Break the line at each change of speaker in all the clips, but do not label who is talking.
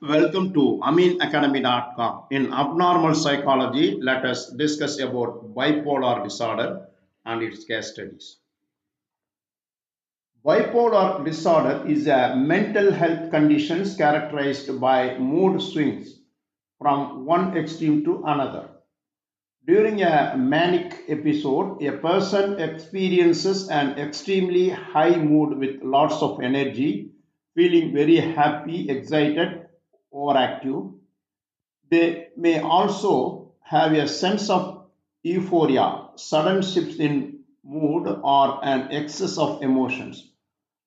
Welcome to aminacademy.com. In abnormal psychology, let us discuss about bipolar disorder and its case studies. Bipolar disorder is a mental health condition characterized by mood swings from one extreme to another. During a manic episode, a person experiences an extremely high mood with lots of energy, feeling very happy, excited, overactive. They may also have a sense of euphoria, sudden shifts in mood, or an excess of emotions,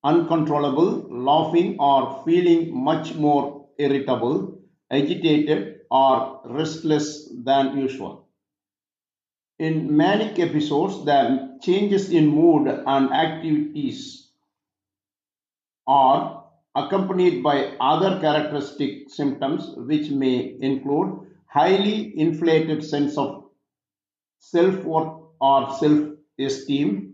uncontrollable laughing, or feeling much more irritable, agitated, or restless than usual. In manic episodes, the changes in mood and activities are accompanied by other characteristic symptoms which may include highly inflated sense of self-worth or self-esteem,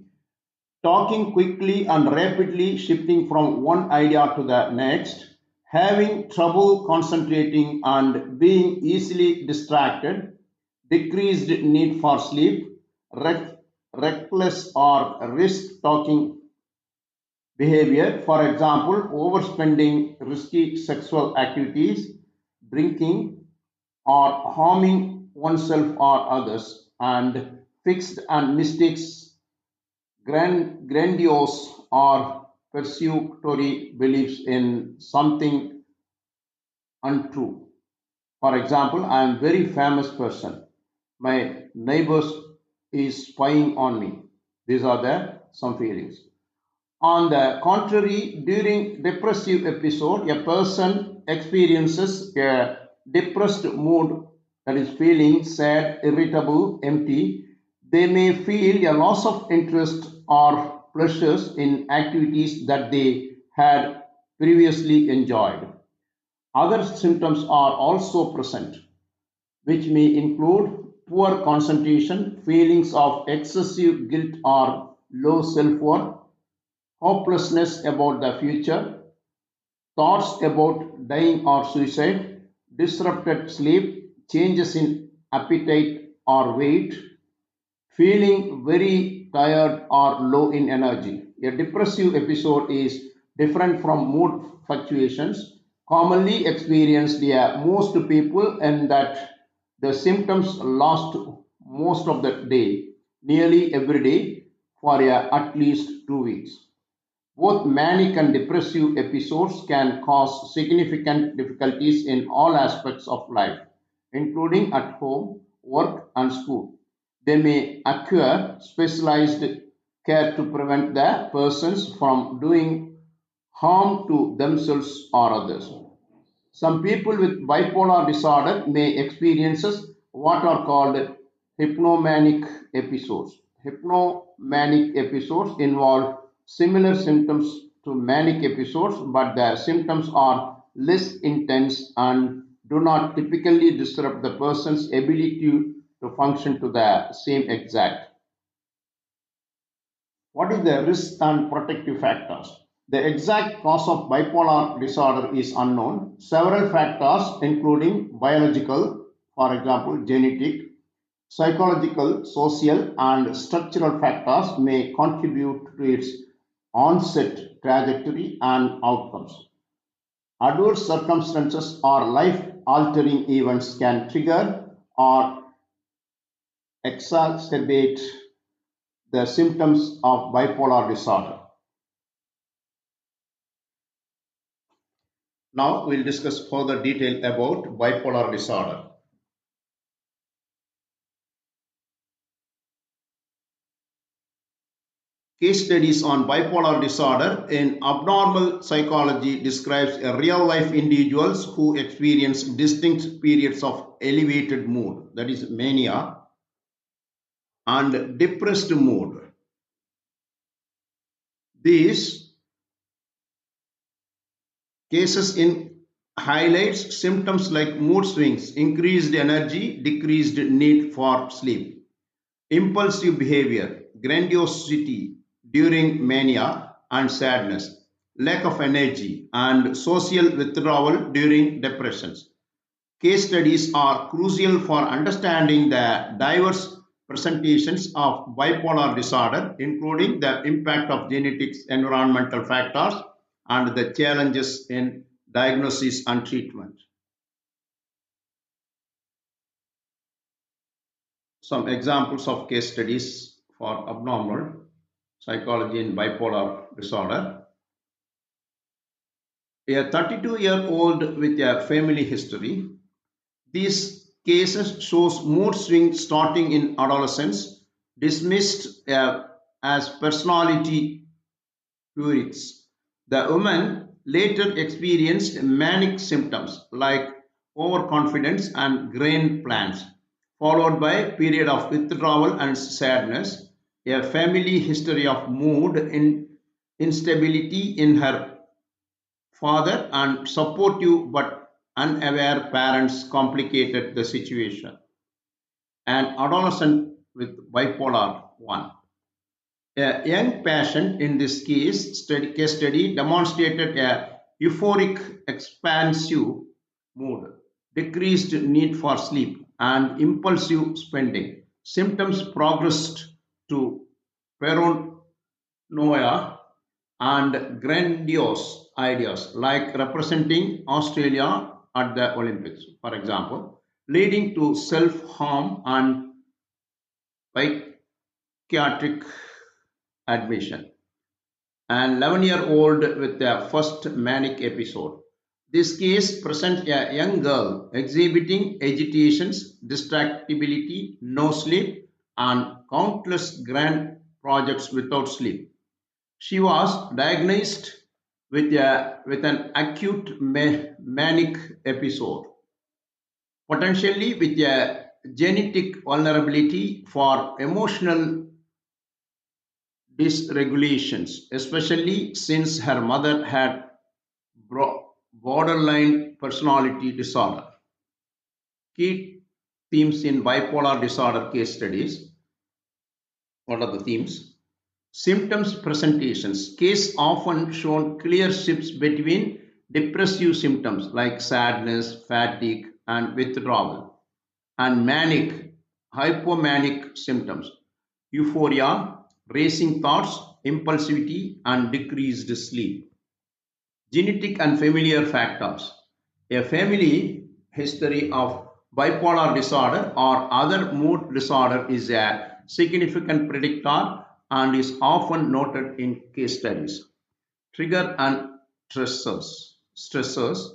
talking quickly and rapidly shifting from one idea to the next, having trouble concentrating and being easily distracted, decreased need for sleep, reckless or risk taking behavior, for example, overspending, risky sexual activities, drinking, or harming oneself or others, and fixed and mistakes, grandiose or persecutory beliefs in something untrue. For example, I am very famous person. My neighbors is spying on me. These are the some feelings. On the contrary, during depressive episode, a person experiences a depressed mood, that is feeling sad, irritable, empty. They may feel a loss of interest or pleasures in activities that they had previously enjoyed. Other symptoms are also present, which may include poor concentration, feelings of excessive guilt or low self worth, hopelessness about the future, thoughts about dying or suicide, disrupted sleep, changes in appetite or weight, feeling very tired or low in energy. A depressive episode is different from mood fluctuations commonly experienced by most people, and that the symptoms last most of the day, nearly every day, for at least 2 weeks. Both manic and depressive episodes can cause significant difficulties in all aspects of life, including at home, work, and school. They may acquire specialized care to prevent the persons from doing harm to themselves or others. Some people with bipolar disorder may experience what are called hypnomanic episodes. Hypnomanic episodes involve similar symptoms to manic episodes, but the symptoms are less intense and do not typically disrupt the person's ability to function to the same exact. What is the risk and protective factors? The exact cause of bipolar disorder is unknown. Several factors, including biological, for example, genetic, psychological, social, and structural factors, may contribute to its onset, trajectory, and outcomes. Adverse circumstances or life altering events can trigger or exacerbate the symptoms of bipolar disorder. Now we'll discuss further detail about bipolar disorder. Case studies on bipolar disorder in abnormal psychology describes a real life individuals who experience distinct periods of elevated mood, that is mania, and depressed mood. These cases in highlights symptoms like mood swings, increased energy, decreased need for sleep, impulsive behavior, grandiosity during mania, and sadness, lack of energy, and social withdrawal during depressions. Case studies are crucial for understanding the diverse presentations of bipolar disorder, including the impact of genetics, environmental factors, and the challenges in diagnosis and treatment. Some examples of case studies for abnormal psychology in bipolar disorder. A 32-year-old with a family history. These cases shows mood swings starting in adolescence, dismissed as personality quirks. The woman later experienced manic symptoms like overconfidence and grand plans, followed by a period of withdrawal and sadness, a family history of mood instability in her father, and supportive but unaware parents complicated the situation. An adolescent with bipolar 1. A young patient in this case study demonstrated a euphoric, expansive mood, decreased need for sleep, and impulsive spending. Symptoms progressed to paranoia and grandiose ideas like representing Australia at the Olympics, for example, leading to self harm and psychiatric admission. An 11-year-old with their first manic episode. This case presents a young girl exhibiting agitations, distractibility, no sleep, and countless grand projects without sleep. She was diagnosed with an acute manic episode, potentially with a genetic vulnerability for emotional dysregulations, especially since her mother had borderline personality disorder. Key themes in bipolar disorder case studies. What are the themes? Symptoms presentations. Case often shown clear shifts between depressive symptoms like sadness, fatigue, and withdrawal, and manic, hypomanic symptoms, euphoria, racing thoughts, impulsivity, and decreased sleep. Genetic and familiar factors. A family history of bipolar disorder or other mood disorder is a significant predictor and is often noted in case studies. Trigger and stressors. Stressors.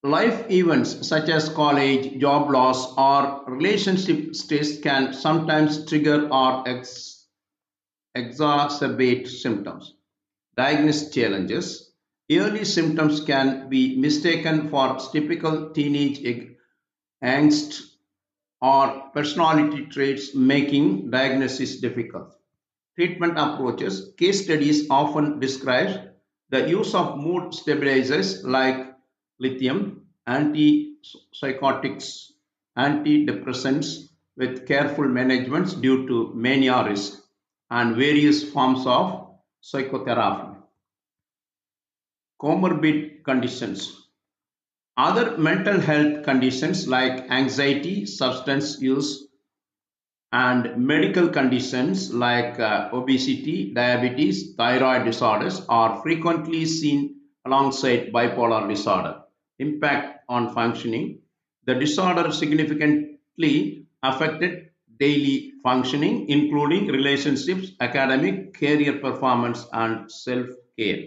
Life events such as college, job loss, or relationship stress can sometimes trigger or exacerbate symptoms. Diagnosed challenges. Early symptoms can be mistaken for typical teenage angst or personality traits, making diagnosis difficult. Treatment approaches. Case studies often describe the use of mood stabilizers like lithium, antipsychotics, antidepressants with careful management due to mania risk, and various forms of psychotherapy. Comorbid conditions. Other mental health conditions like anxiety, substance use, and medical conditions like obesity, diabetes, thyroid disorders are frequently seen alongside bipolar disorder. Impact on functioning. The disorder significantly affected daily functioning, including relationships, academic, career performance, and self care.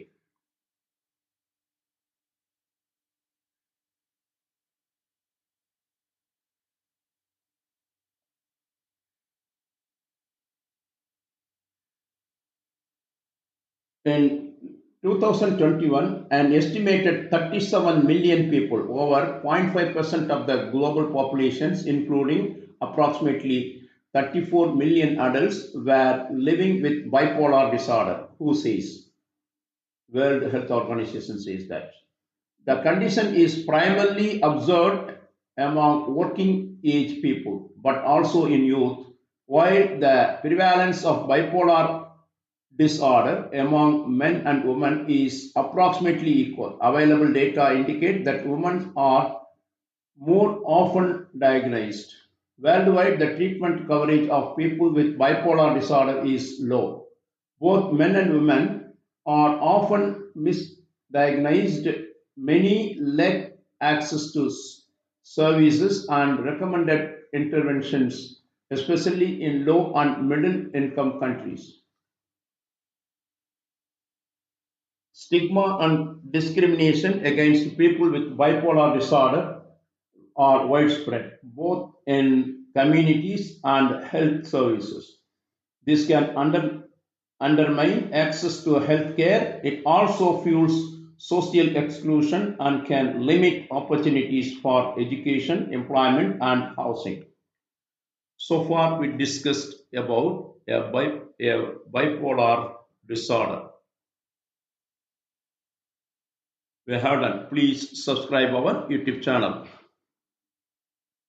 In 2021, an estimated 37 million people, over 0.5% of the global populations, including approximately 34 million adults, were living with bipolar disorder. Who says? World Health Organization says that. The condition is primarily observed among working age people, but also in youth, while the prevalence of bipolar disorder among men and women is approximately equal. Available data indicate that women are more often diagnosed. Worldwide, the treatment coverage of people with bipolar disorder is low. Both men and women are often misdiagnosed. Many lack access to services and recommended interventions, especially in low and middle income countries. Stigma and discrimination against people with bipolar disorder are widespread, both in communities and health services. This can undermine access to healthcare. It also fuels social exclusion and can limit opportunities for education, employment, and housing. So far, we discussed about a bipolar disorder. We have done. Please subscribe our YouTube channel.